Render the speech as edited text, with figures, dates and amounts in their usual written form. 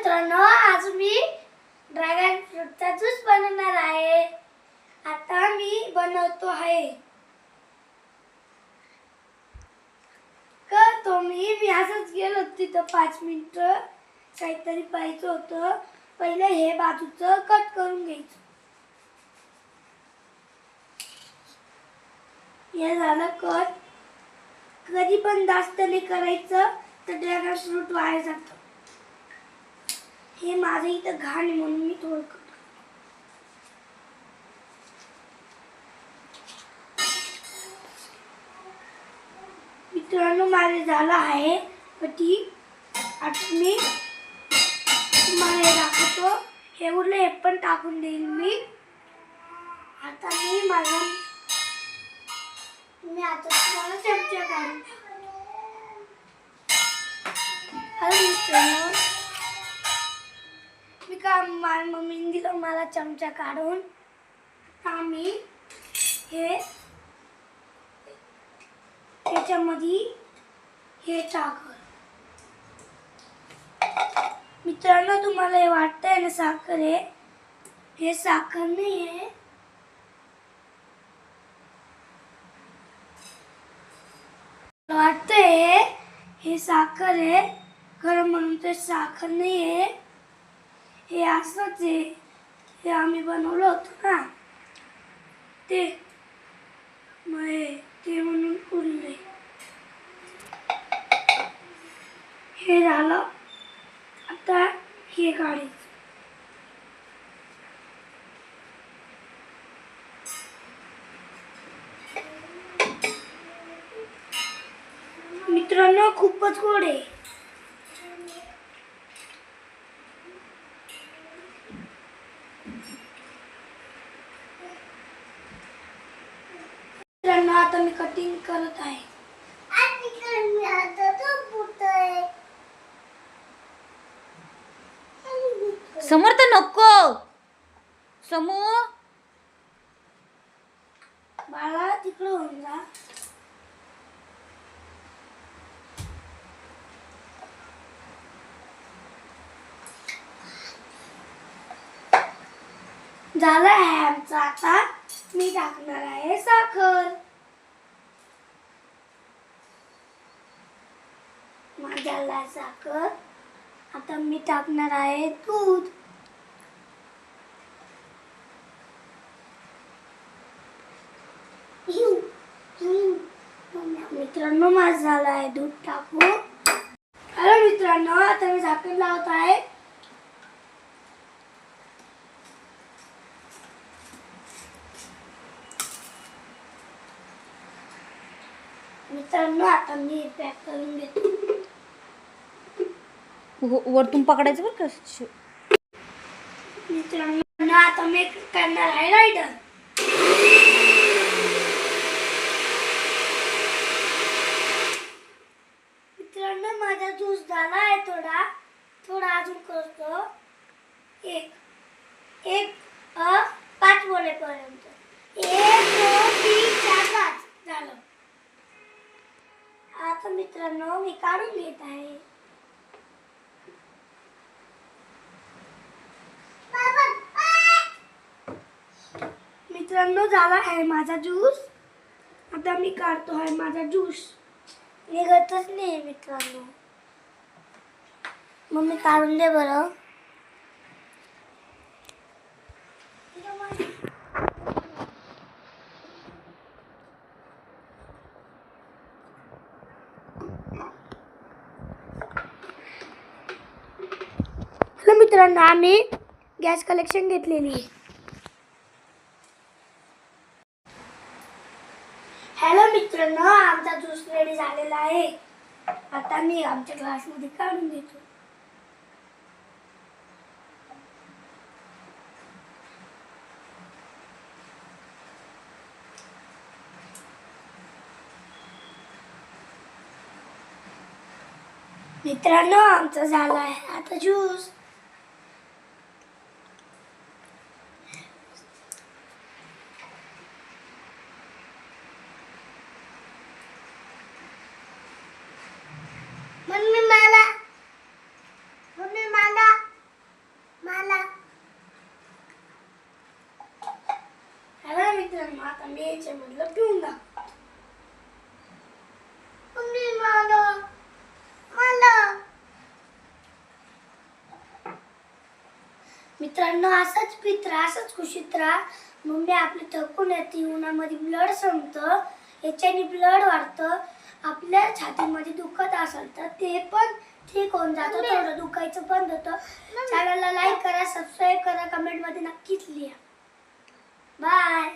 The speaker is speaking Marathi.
मित्रांनो, आज मी ड्रॅगन फ्रूटचा ज्यूस बनवणार आहे। आता मी बनवतो आहे। तो मी असंच गेलो तिथं 5 मिनिटं काहीतरी पाहायचं होतं। पहिले हे बाजूचं कट करून घ्यायचं। हे झालं कट। कधी पण जास्त नाही करायचं तर ड्रॅगन फ्रूट वाया जातं। हे माझं इथं घाण आहे म्हणून मी थोडं करतो। मित्रांनो, माझे झालं आहे कटी। आता मी तुम्हाला हे दाखवतो। हे उरले हे पण टाकून देईल मी। आता मी आता तुम्हाला चमचा काढून मित्रांनो, मी का माझ्या मम्मीने दिलं मला चमचा काढून। आम्ही हे त्याच्यामध्ये हे टाकलं। मित्रांनो, तुम्हाला हे वाटतंय ना साखर आहे? हे साखर नाही आहे। वाटतंय हे साखर आहे, खरं म्हणून ते साखर नाही आहे। हे असंच आहे। हे आम्ही बनवलं होतं ना ते म्हणून उरले। हे झालं। आता हे काढायचं। मित्रांनो, खूपच गोड आहे। मित्रांनो, आता मी कटिंग करत आहे। समोर तर नको समू बाळा, तिकडे होऊन जा। झालं आहे आमचं। आता मी टाकणार आहे साखर। माझ्याला साखर। आता मी टाकणार आहे दूध। मित्रांनो, माझं झालं आहे दूध टाकू। हॅलो मित्रांनो, आता मी झाकण लावत आहे। मित्रांनो, आता मी पॅक करून घेतो। वरतून पकडायचं बरं का। मित्रांनो, आता मी करणार आहे रायडर। मित्रांनो, माझा ज्यूस झाला आहे। थोडा अजून करतो। एक 5 बोलेपर्यंत 1 2 3 4 5 झालं। आता मित्रांनो, मी काढून घेत आहे। मित्रांनो, झाला आहे माझा ज्यूस। आता मी काढतो आहे माझा ज्यूस। निघतच नाही मित्रांनो। मम्मी काढून दे बरं। हॅलो मित्रांनो, आम्ही गॅस कलेक्शन घेतलेली आहे। हॅलो मित्रांनो, आमचा ज्यूस रेडी झालेला आहे। आता मी आमच्या ग्लासमध्ये काढून घेतो। मित्रांनो, आमचा झाला आहे आता ज्यूस। मम्मी मला आणि याच्यामधलं पिऊन दाखवतो. मम्मी मला मला मित्रांनो असंच पित राहा, असंच खुशीत राहा. मम्मी आपली थकून येते, उन्हामध्ये ब्लड संपतं, याच्याने ब्लड वाढतं. आपल्या छातीमध्ये दुखत असेल तर ते पण ठीक होऊन जातं, थोडं दुखायचं बंद होतं. चॅनलला लाईक करा, सबस्क्राईब करा, कमेंटमध्ये नक्कीच लिहा. बाय.